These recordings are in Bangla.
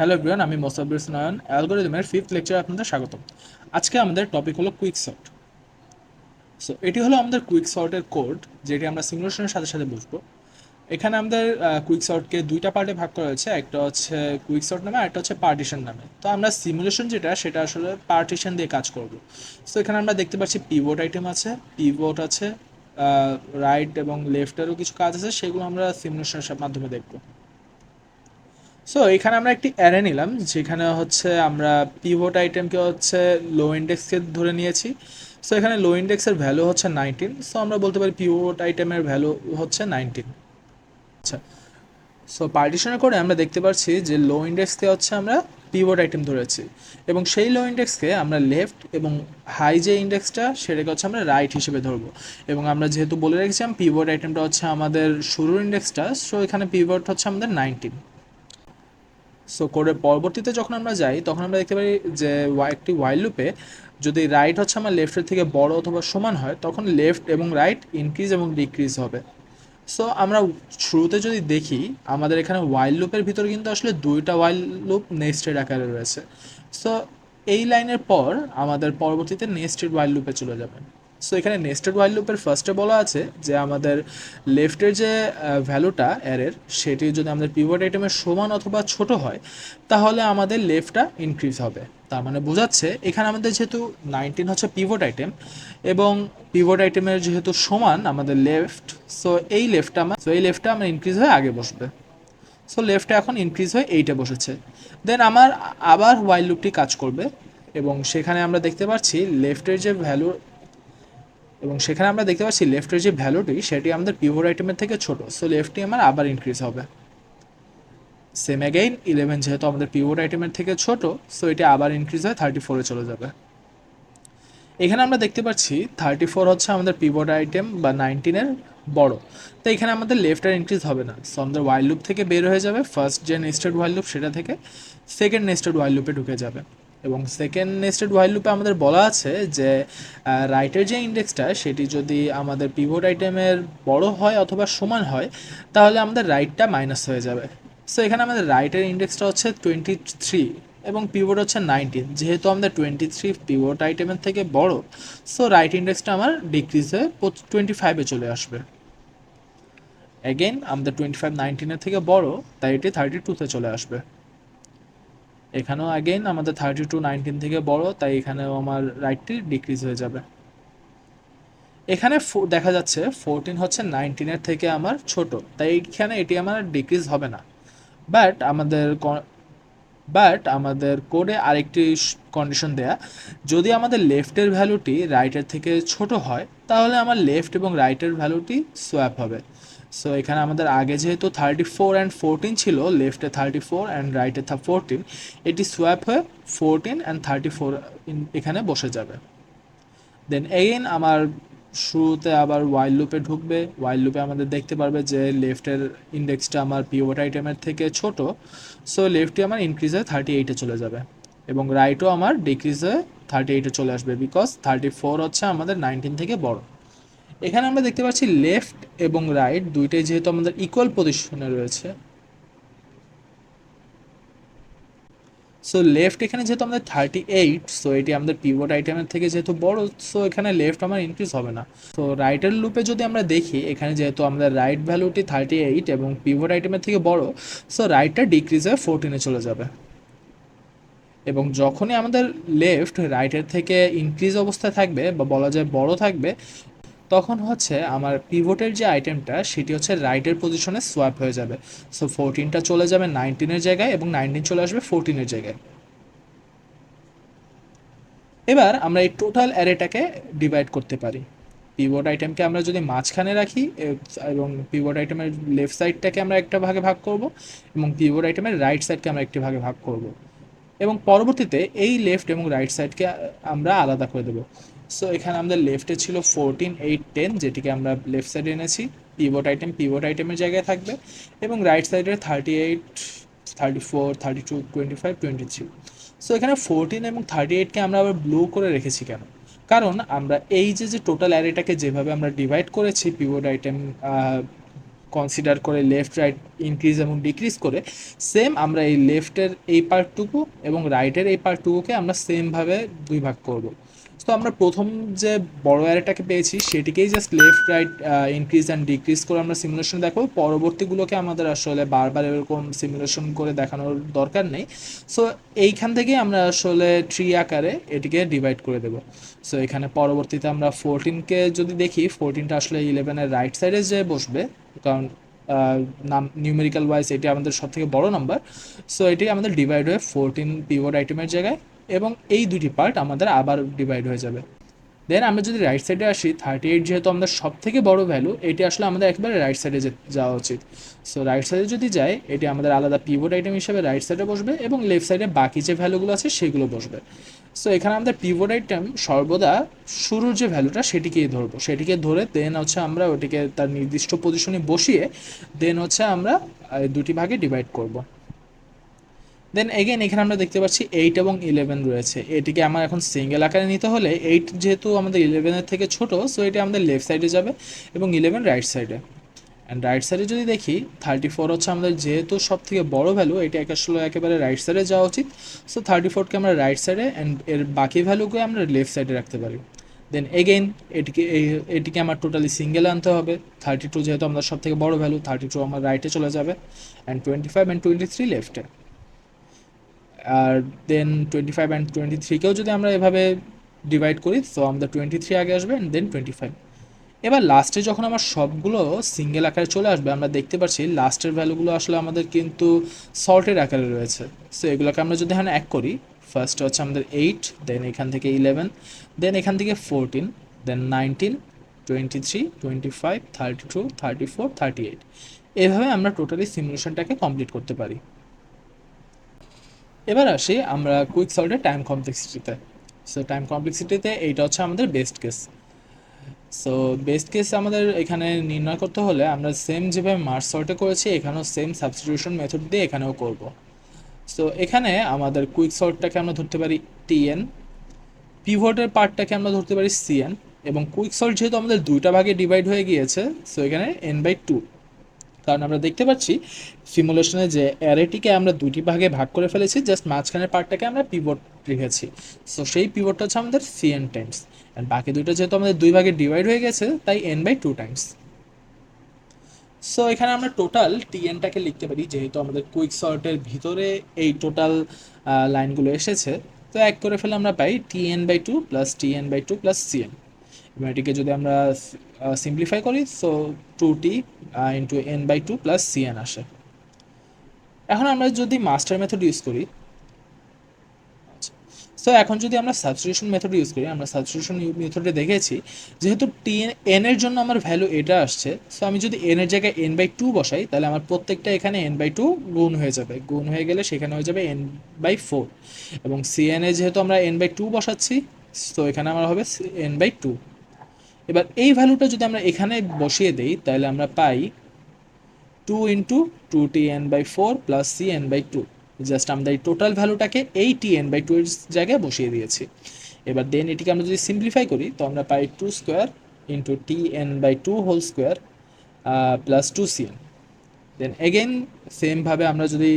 হ্যালো এভরিওয়ান, আমি মোসাব্বির নয়ন অ্যালগোরিদমের ফিফথ লেকচারে আপনাদের স্বাগতম। আজকে আমাদের টপিক হলো কুইক সর্ট। সো এটি হলো আমাদের কুইক সর্টের কোড, যেটি আমরা সিমুলেশনের সাথে সাথে বুঝবো। এখানে আমাদের কুইক সর্টকে দুইটা পার্টে ভাগ করা হয়েছে, একটা হচ্ছে কুইক সর্ট নামে, একটা হচ্ছে পার্টিশন নামে। তো আমরা সিমুলেশন যেটা সেটা আসলে পার্টিশন দিয়ে কাজ করব। সো এখানে আমরা দেখতে পাচ্ছি পিভট আইটেম আছে, পিভট আছে, রাইট এবং লেফটেরও কিছু কাজ আছে, সেগুলো আমরা সিমুলেশনের মাধ্যমে দেখব। সো এখানে আমরা একটি অ্যারে নিলাম, যেখানে হচ্ছে আমরা পিভট আইটেমকে হচ্ছে লো ইন্ডেক্সকে ধরে নিয়েছি। সো এখানে লো ইন্ডেক্সের ভ্যালু হচ্ছে 19। সো আমরা বলতে পারি পিভট আইটেমের ভ্যালু হচ্ছে 19। আচ্ছা, সো পার্টিশনে করে আমরা দেখতে পাচ্ছি যে লো ইন্ডেক্সকে হচ্ছে আমরা পিভট আইটেম ধরেছি, এবং সেই লো ইন্ডেক্সকে আমরা লেফট এবং হাই যে ইন্ডেক্সটা সেটাকে হচ্ছে আমরা রাইট হিসেবে ধরবো। এবং আমরা যেহেতু বলে রেখেছিলাম পিভট আইটেমটা হচ্ছে আমাদের শুরুর ইন্ডেক্সটা, সো এখানে পিভট হচ্ছে আমাদের 19। সো কোডের পরবর্তীতে যখন আমরা যাই তখন আমরা দেখতে পারি যে একটি ওয়াইল লুপে যদি রাইট হচ্ছে আমার লেফটের থেকে বড় অথবা সমান হয়, তখন লেফট এবং রাইট ইনক্রিজ এবং ডিক্রিজ হবে। সো আমরা শুরুতে যদি দেখি, আমাদের এখানে ওয়াইল লুপের ভিতরে কিন্তু আসলে দুইটা ওয়াইল লুপ নেস্টেড আকারে রয়েছে। সো এই লাইনের পর আমাদের পরবর্তীতে নেস্টেড ওয়াইল লুপে চলে যাবে। সো এখানে নেস্টেড ওয়াইল লুপের ফার্স্টে বলা আছে যে আমাদের লেফটের যে ভ্যালুটা অ্যারের, সেটি যদি আমাদের পিভট আইটেমের সমান অথবা ছোট হয়, তাহলে আমাদের লেফটটা ইনক্রিজ হবে। তার মানে বোঝাচ্ছে এখানে আমাদের যেহেতু 19 হচ্ছে পিভট আইটেম, এবং পিভট আইটেমের যেহেতু সমান আমাদের লেফট, সো এই লেফটটা আমার ইনক্রিজ হয়ে আগে বসবে। সো লেফটে এখন ইনক্রিজ হয়ে এইটা বসেছে। দেন আমার আবার ওয়াইল লুপটি কাজ করবে, এবং সেখানে আমরা দেখতে পাচ্ছি লেফটের যে ভ্যালু এবং সেখানে আমরা দেখতে পাচ্ছি লেফটের যে ভ্যালুটি সেটি আমাদের পিভট আইটেমের থেকে ছোট। সো লেফটটি আমার আবার ইনক্রিজ হবে। সেম অ্যাগেইন 11 যেহেতু আমাদের পিভট আইটেমের থেকে ছোট, সো এটা আবার ইনক্রিজ হয়ে 34-এ চলে যাবে। এখানে আমরা দেখতে পাচ্ছি 34 হচ্ছে আমাদের পিভট আইটেম বা 19-এর বড়। তো এখানে আমাদের লেফট আর ইনক্রিজ হবে না। সো আমাদের ওয়াইল লুপ থেকে বের হয়ে যাবে, ফার্স্ট যে নেস্টেড ওয়াইল লুপ সেটা থেকে সেকেন্ড নেস্টেড ওয়াইল লুপে ঢুকে যাবে। এবং সেকেন্ড নেস্টেড ওয়াইল লুপে আমাদের বলা আছে যে রাইটের যে ইন্ডেক্সটা সেটি যদি আমাদের পিভট আইটেমের বড় হয় অথবা সমান হয়, তাহলে আমাদের রাইটটা মাইনাস হয়ে যাবে। সো এখানে আমাদের রাইটের ইন্ডেক্সটা হচ্ছে 23 এবং পিভট হচ্ছে 19। যেহেতু আমাদের 23 পিভট আইটেমের থেকে বড়, সো রাইট ইন্ডেক্সটা আমার ডিক্রিজ হয়ে 25-এ চলে আসবে। অ্যাগেন আমাদের 25 19-এর থেকে বড়, তাই এটি 32-তে চলে আসবে। এখানেও অ্যাগেন আমাদের 32 19 থেকে বড়, তাই এখানেও আমার রাইটটি ডিক্রিজ হয়ে যাবে। এখানে দেখা যাচ্ছে 14 হচ্ছে 19-এর থেকে আমার ছোট, তাই এখানে এটি আমার ডিক্রিজ হবে না। বাট আমাদের কোডে আরেকটি কন্ডিশন দেয়া, যদি আমাদের লেফটের ভ্যালুটি রাইটের থেকে ছোট হয়, তাহলে আমার লেফট এবং রাইটের ভ্যালুটি সোয়াপ হবে। সো এখানে আমাদের আগে যেহেতু 34 and 14 ছিল, লেফটে 34 অ্যান্ড রাইটে 14, এটি সোয়াপ হয়ে 14 and 34 এখানে বসে যাবে। দেন এগেইন আমার শুরুতে আবার ওয়াইল লুপে ঢুকবে। ওয়াইল লুপে আমাদের দেখতে পারবে যে লেফটের ইন্ডেক্সটা আমার পিভট আইটেমের থেকে ছোট, সো লেফটটি আমার ইনক্রিজ হয়ে 38-এ চলে যাবে, এবং রাইটও আমার ডিক্রিজ হয়ে 38-এ চলে আসবে, বিকজ 34 হচ্ছে আমাদের 19 থেকে বড়। এখানে আমরা দেখতে পাচ্ছি লেফট এবং রাইট দুইটাই যেহেতু আমাদের ইকুয়াল পজিশনে রয়েছে, সো লেফট এখানে যেহেতু আমাদের 38, সো এটি আমাদের পিভট আইটেমের থেকে যেহেতু বড়, সো এখানে লেফট আমার ইনক্রিজ হবে না। তো রাইটের লুপে যদি আমরা দেখি, এখানে যেহেতু আমাদের রাইট ভ্যালুটি 38 এবং পিভট আইটেমের থেকে বড়, সো রাইটটা ডিক্রিজ হয়ে 14-এ চলে যাবে। এবং যখনই আমাদের লেফট রাইটের থেকে ইনক্রিজ অবস্থায় থাকবে বা বলা যায় বড় থাকবে, তখন হচ্ছে আমার পিভটের যে আইটেমটা সেটি হচ্ছে রাইটের পজিশনে সোয়াপ হয়ে যাবে। সো 14টা চলে যাবে 19-এর জায়গায় এবং 19 চলে আসবে 14-এর জায়গায়। এবার আমরা এই টোটাল অ্যারেটাকে ডিভাইড করতে পারি। পিভট আইটেমকে আমরা যদি মাঝখানে রাখি, এবং পিভট আইটেমের লেফট সাইডটাকে আমরা একটা ভাগে ভাগ করব, এবং পিভট আইটেমের রাইট সাইডকে আমরা একটি ভাগে ভাগ করব, এবং পরবর্তীতে এই লেফট এবং রাইট সাইডকে আমরা আলাদা করে দেবো। সো এখানে আমাদের লেফটে ছিল 14 8 10, যেটিকে আমরা লেফট সাইডে এনেছি। পিভট আইটেমের জায়গায় থাকবে, এবং রাইট সাইডে 38 34 32 25 23। সো এখানে 14 এবং 38কে আমরা আবার ব্লু করে রেখেছি কেন? কারণ আমরা এই যে টোটাল অ্যারেটাকে যেভাবে আমরা ডিভাইড করেছি পিভট আইটেম কনসিডার করে লেফট রাইট ইনক্রিজ এবং ডিক্রিজ করে সেম আমরা এই লেফটের এই পার্টটুকু এবং রাইটের এই পার্টটুকুকে আমরা সেমভাবে দুই ভাগ করব। তো আমরা প্রথম যে বড় অ্যারেটাকে পেয়েছি সেটিকেই just left right increase and decrease করে আমরা সিমুলেশন দেখো, পরবর্তীগুলোকে আমাদের আসলে বারবার এরকম সিমুলেশন করে দেখানোর দরকার নেই। সো এইখান থেকেই আমরা আসলে ট্রি আকারে এটিকে ডিভাইড করে দেবো। সো এখানে পরবর্তীতে আমরা 14কে যদি দেখি, 14টা আসলে 11-এর রাইট সাইডে যে বসবে, কারণ নাম নিউমেরিক্যাল ওয়াইজ এটি আমাদের সব থেকে বড় নাম্বার। সো এটি আমাদের ডিভাইড হয়ে 14 পিভট আইটেমের জায়গায়, এবং এই দুটি পার্ট আমাদের আবার ডিভাইড হয়ে যাবে। দেন আমরা যদি রাইট সাইডে আসি, 38 যেহেতু আমাদের সব থেকে বড় ভ্যালু, এটি আসলে আমাদের একেবারে রাইট সাইডে যাওয়া উচিত। সো রাইট সাইডে যদি যাই, এটি আমাদের আলাদা পিভট আইটেম হিসেবে রাইট সাইডে বসবে এবং লেফট সাইডে বাকি যে ভ্যালুগুলো আছে সেগুলো বসবে। সো এখানে আমাদের পিভট আইটেম সর্বদা শুরুর যে ভ্যালুটা সেটিকেই ধরবো, সেটিকে ধরে দেন হচ্ছে আমরা ওটিকে তার নির্দিষ্ট পজিশনে বসিয়ে দেন হচ্ছে আমরা দুটি ভাগে ডিভাইড করব। দেন এগেন এখানে আমরা দেখতে পাচ্ছি 8 এবং 11 রয়েছে, এটিকে আমার এখন সিঙ্গেল আকারে নিতে হলে 8 যেহেতু আমাদের 11-এর থেকে ছোট, সো এটি আমাদের লেফট সাইডে যাবে এবং 11 রাইট সাইডে। অ্যান্ড রাইট সাইডে যদি দেখি, 34 হচ্ছে আমাদের যেহেতু সব থেকে বড় ভ্যালু, এটি আসলে একেবারে রাইট সাইডে যাওয়া উচিত। সো 34কে আমরা রাইট সাইডে অ্যান্ড এর বাকি ভ্যালুকে আমরা লেফট সাইডে রাখতে পারি। দেন এগেইন এটিকে আমার টোটালি সিঙ্গেল আনতে হবে। 32 যেহেতু আমাদের সব থেকে বড় ভ্যালু, 32 আমার রাইটে চলে যাবে অ্যান্ড 25 অ্যান্ড 23 লেফটে। আর দেন 25 অ্যান্ড 23কেও যদি আমরা এভাবে ডিভাইড করি, তো আমাদের 23 আগে আসবে অ্যান্ড দেন 25। এবার লাস্টে যখন আমার সবগুলো সিঙ্গেল আকারে চলে আসবে, আমরা দেখতে পাচ্ছি লাস্টের ভ্যালুগুলো আসলে আমাদের কিন্তু সল্টের আকারে রয়েছে। সো এগুলোকে আমরা যদি এখানে এক করি, ফার্স্ট হচ্ছে আমাদের 8, দেন এখান থেকে 11, দেন এখান থেকে 14, দেন 19, 23, 25, 32, 34, 38, এভাবে আমরা টোটালি সিমুলেশনটাকে কমপ্লিট করতে পারি। এবার আসি আমরা কুইক সল্টের টাইম কমপ্লেক্সিটিতে। সো টাইম কমপ্লেক্সিটিতে এইটা হচ্ছে আমাদের best case. So best case আমাদের এখানে নির্ণয় করতে হলে আমরা সেম যেভাবে মার্জ সর্টে করেছি, এখানেও সেম সাবস্টিটিউশন মেথড দিয়ে এখানেও করব। সো এখানে আমাদের কুইক সর্টটাকে আমরা ধরতে পারি টিএন, পিভটের পার্টটাকে আমরা ধরতে পারি সিএন, এবং কুইক সল্ট যেহেতু আমাদের দুইটা ভাগে ডিভাইড হয়ে গিয়েছে, সো এখানে n/2, কারণ আমরা দেখতে পাচ্ছি সিমুলেশনে যে অ্যারেটিকে আমরা দুটি ভাগে ভাগ করে ফেলেছি, জাস্ট মাঝখানের পার্টটাকে আমরা পিভট রেখেছি। সো সেই পিভটটা হচ্ছে আমাদের সিএন টাইমস, অ্যান্ড বাকি দুইটা যেহেতু আমাদের দুই ভাগে ডিভাইড হয়ে গেছে, তাই n/2 টাইমস। সো এখানে আমরা টোটাল টিএনটাকে লিখতে পারি, যেহেতু আমাদের কুইক সর্টের ভিতরে এই টোটাল লাইনগুলো এসেছে, তো এক করে ফেলে আমরা পাই tn/2 plus tn/2 plus CN. এবং এটিকে যদি আমরা সিম্পলিফাই করি, so 2t into n/2 plus CN আসে। এখন আমরা যদি মাস্টার মেথড ইউজ করি, সো এখন যদি আমরা সাবস্টিটিউশন মেথড ইউজ করি, আমরা সাবস্টিটিউশন মেথডে দেখেছি যেহেতু এন এর জন্য আমার ভ্যালু এটা আসছে, সো আমি যদি এন এর জায়গায় n/2 বসাই, তাহলে আমার প্রত্যেকটা এখানে n/2 গুণ হয়ে যাবে, গুণ হয়ে গেলে সেখানে হয়ে যাবে n/4, এবং সিএন এ যেহেতু আমরা n/2 বসাচ্ছি, সো এখানে আমার হবে n/2। এবার এই ভ্যালুটা যদি আমরা এখানে বসিয়ে দেই, তাহলে আমরা পাই 2 into 2tn/4 plus cn/2। Just আমরা এই টোটাল ভ্যালুটাকে এই tn/2 এর জায়গায় বসিয়ে দিয়েছি। এবার দেন এটিকে আমরা যদি সিম্পলিফাই করি, তো আমরা পাই 2 square into tn/2 whole square plus 2cn। Then again সেমভাবে আমরা যদি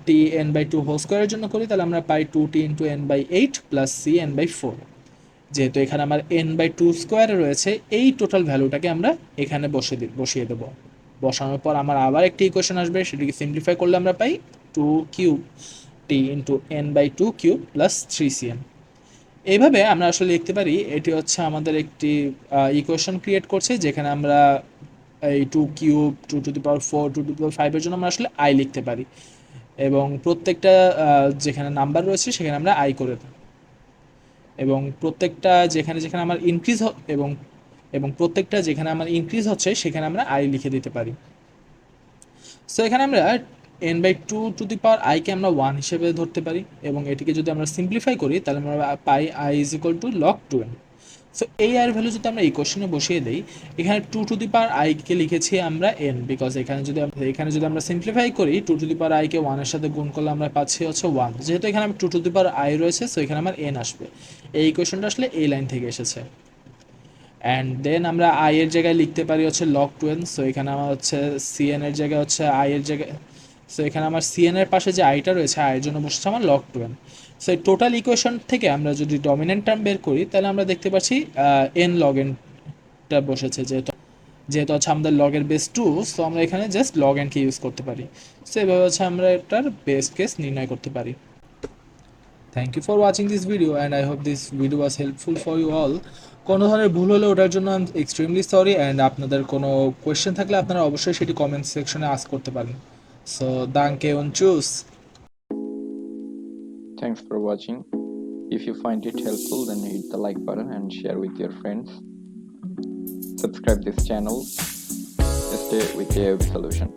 tn/2 হোল স্কোয়ারের জন্য করি, তাহলে আমরা পাই 2t into n/8 plus cn/4। যেহেতু এখানে আমার n/2 স্কোয়ারে রয়েছে, এই টোটাল ভ্যালুটাকে আমরা এখানে বসিয়ে দেবো। বসানোর পর আমার আবার একটি ইকুয়েশন আসবে, সেটিকে সিম্পলিফাই করলে আমরা পাই 2 cube T into n/2 cube plus 3cn। এইভাবে আমরা আসলে লিখতে পারি, এটি হচ্ছে আমাদের একটি ইকুয়েশন ক্রিয়েট করছে, যেখানে আমরা এই 2 কিউব, 2^4, 2^5 এর জন্য আমরা আসলে আই লিখতে পারি, এবং প্রত্যেকটা যেখানে নাম্বার রয়েছে সেখানে আমরা আই করে দিই, এবং প্রত্যেকটা যেখানে যেখানে আমার ইনক্রিজ এবং এবং প্রত্যেকটা যেখানে আমার ইনক্রিজ হচ্ছে সেখানে আমরা আই লিখে দিতে পারি। সো এখানে আমরা n/2 টু দি পাওয়ার আইকে আমরা 1 হিসেবে ধরতে পারি, এবং এটিকে যদি আমরা সিম্পলিফাই করি, তাহলে আমরা পাই i is equal to log 2n। So এই আইয়ের ভ্যালু যদি আমরা ইকুয়েশনে বসিয়ে দিই, এখানে 2 টু দি পাওয়ার আইকে লিখেছি আমরা n, বিকজ এখানে যদি আমরা সিম্পলিফাই করি, 2 টু দি পাওয়ার আইকে 1 এর সাথে গুণ করলে আমরা পাচ্ছি হচ্ছে 1, যেহেতু এখানে 2 টু দি পাওয়ার আই রয়েছে, সো এখানে আমার n আসবে। এই ইকুয়েশনটা আসলে এই লাইন থেকে এসেছে। অ্যান্ড দেন আমরা আই এর জায়গায় লিখতে পারি হচ্ছে লগ 2n। সো এখানে আমার হচ্ছে সিএন এর জায়গায় হচ্ছে আই এর জায়গায়, সো এখানে আমার সিএন এর পাশে যে আইটা রয়েছে আয়ের জন্য বসেছে আমার লগ 2n। সো এই টোটাল ইকুয়েশন থেকে আমরা যদি ডমিনেন্ট টার্ম বের করি তাহলে আমরা দেখতে পাচ্ছি এন লগ এনটা বসেছে, যেহেতু যেহেতু হচ্ছে আমাদের লগের বেস 2, সো আমরা এখানে জাস্ট লগ এনকে ইউজ করতে পারি। সো এভাবে হচ্ছে আমরা এটার বেস কেস নির্ণয় করতে পারি। Thank you for watching this video and I hope this video was helpful for you all. কোনো ধরনের ভুল হলে ওটার জন্য I am extremely sorry, and আপনাদের কোনো কোয়েশ্চেন থাকলে আপনারা অবশ্যই সেটি কমেন্ট সেকশনে আস্ক করতে পারেন। সো দাঙ্কে অন চুজ। Thanks for watching. If you find it helpful, then hit the like button and share with your friends. Subscribe this channel. Stay with AIOB Solution.